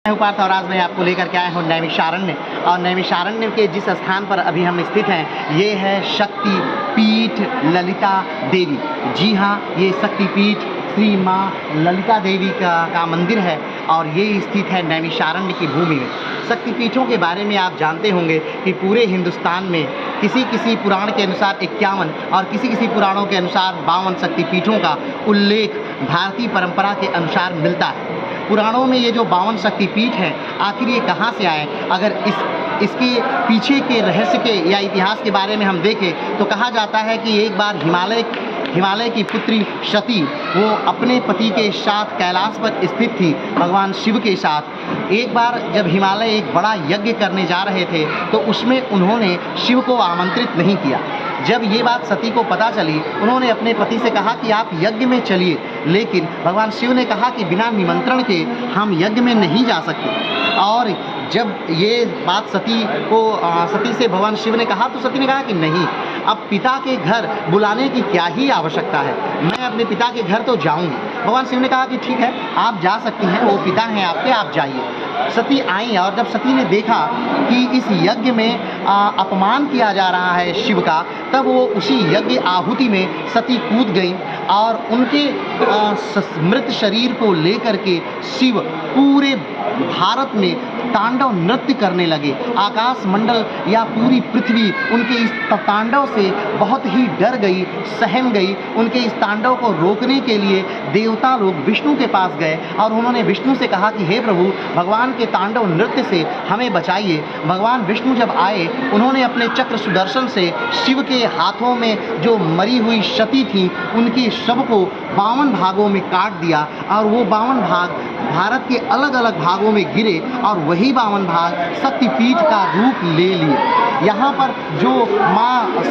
मैं हूं पार्थ और आज मैं आपको लेकर के आया हूं नैमिषारण्य। और नैमिषारण्य के जिस स्थान पर अभी हम स्थित हैं ये है शक्ति पीठ ललिता देवी। जी हाँ, ये शक्ति पीठ श्री माँ ललिता देवी का मंदिर है और ये स्थित है नैमिषारण्य की भूमि में। शक्तिपीठों के बारे में आप जानते होंगे कि पूरे हिंदुस्तान में किसी पुराण के अनुसार 51 और किसी पुराणों के अनुसार 52 शक्तिपीठों का उल्लेख भारतीय परंपरा के अनुसार मिलता है। पुराणों में ये जो 52 शक्तिपीठ हैं, आखिर ये कहाँ से आए? अगर इसके पीछे के रहस्य के या इतिहास के बारे में हम देखें तो कहा जाता है कि एक बार हिमालय की पुत्री सती वो अपने पति के साथ कैलाश पर स्थित थी, भगवान शिव के साथ। एक बार जब हिमालय एक बड़ा यज्ञ करने जा रहे थे तो उसमें उन्होंने शिव को आमंत्रित नहीं किया। जब ये बात सती को पता चली, उन्होंने अपने पति से कहा कि आप यज्ञ में चलिए, लेकिन भगवान शिव ने कहा कि बिना निमंत्रण के हम यज्ञ में नहीं जा सकते। और जब ये बात सती से भगवान शिव ने कहा तो सती ने कहा कि नहीं, अब पिता के घर बुलाने की क्या ही आवश्यकता है, मैं अपने पिता के घर तो जाऊंगी। भगवान शिव ने कहा कि ठीक है, आप जा सकती हैं, वो पिता हैं आपके, आप जाइए। सती आई और जब सती ने देखा कि इस यज्ञ में अपमान किया जा रहा है शिव का, तब वो उसी यज्ञ आहुति में सती कूद गई और उनके मृत शरीर को लेकर के शिव पूरे भारत में तांडव नृत्य करने लगे। आकाश मंडल या पूरी पृथ्वी उनके इस तांडव से बहुत ही डर गई, सहम गई। उनके इस तांडव को रोकने के लिए देवता लोग विष्णु के पास गए और उन्होंने विष्णु से कहा कि हे प्रभु, भगवान के तांडव नृत्य से हमें बचाइए। भगवान विष्णु जब आए, उन्होंने अपने चक्र सुदर्शन से शिव के हाथों में जो मरी हुई सती थी उनके शव को 52 भागों में काट दिया और वो 52 भाग भारत के अलग अलग भागों में गिरे और वही 52 भाग शक्तिपीठ का रूप ले लिए। यहाँ पर जो माँ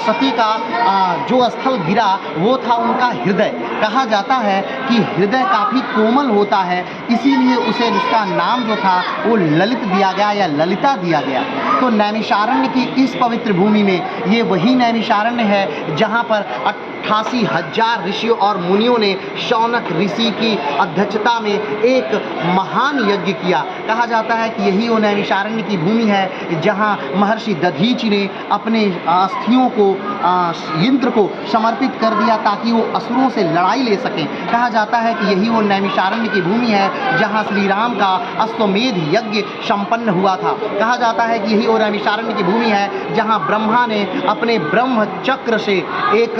सती का जो स्थल गिरा वो था उनका हृदय। कहा जाता है कि हृदय काफ़ी कोमल होता है, इसीलिए उसे उसका नाम जो था वो ललित दिया गया या ललिता दिया गया। तो नैमिषारण्य की इस पवित्र भूमि में ये वही नैमिषारण्य है जहाँ पर 88,000 ऋषियों और मुनियों ने शौनक ऋषि की अध्यक्षता में एक महान यज्ञ किया। कहा जाता है कि यही वो नैमिषारण्य की भूमि है जहाँ महर्षि दधीचि ने अपने अस्थियों को इंद्र को समर्पित कर दिया ताकि वो असुरों से लड़ाई ले सकें। कहा जाता है कि यही वो नैमिषारण्य की भूमि है जहाँ श्री राम का अश्वमेध यज्ञ संपन्न हुआ था। कहा जाता है कि यही वो नैमिषारण्य की भूमि है जहाँ ब्रह्मा ने अपने ब्रह्म चक्र से एक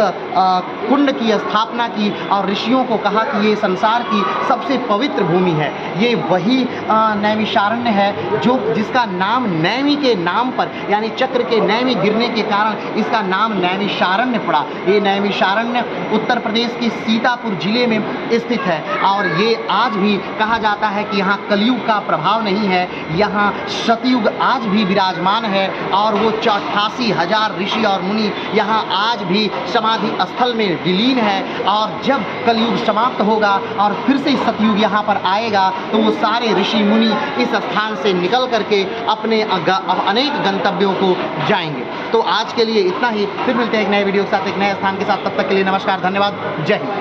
कुंड की स्थापना की और ऋषियों को कहा कि ये संसार की सबसे पवित्र भूमि है। ये वही नैमिषारण्य है जिसका नाम नैमी के नाम पर यानी चक्र के नैमी गिरने के कारण इसका नाम नैमिषारण्य पड़ा। ये नैमिषारण्य उत्तर प्रदेश के सीतापुर जिले में स्थित है और ये आज भी कहा जाता है कि यहाँ कलयुग का प्रभाव नहीं है, यहाँ सतयुग आज भी विराजमान है और वो 88,000 ऋषि और मुनि यहाँ आज भी समाधि स्थल में विलीन है। और जब कलयुग समाप्त होगा और फिर से सतयुग यहाँ पर आएगा तो वो सारे ऋषि मुनि इस स्थान से निकल करके अपने अनेक गंतव्यों को जाएंगे। तो आज के लिए इतना ही, फिर मिलते हैं एक नए वीडियो के साथ, एक नए स्थान के साथ। तब तक के लिए नमस्कार, धन्यवाद, जय हिंद।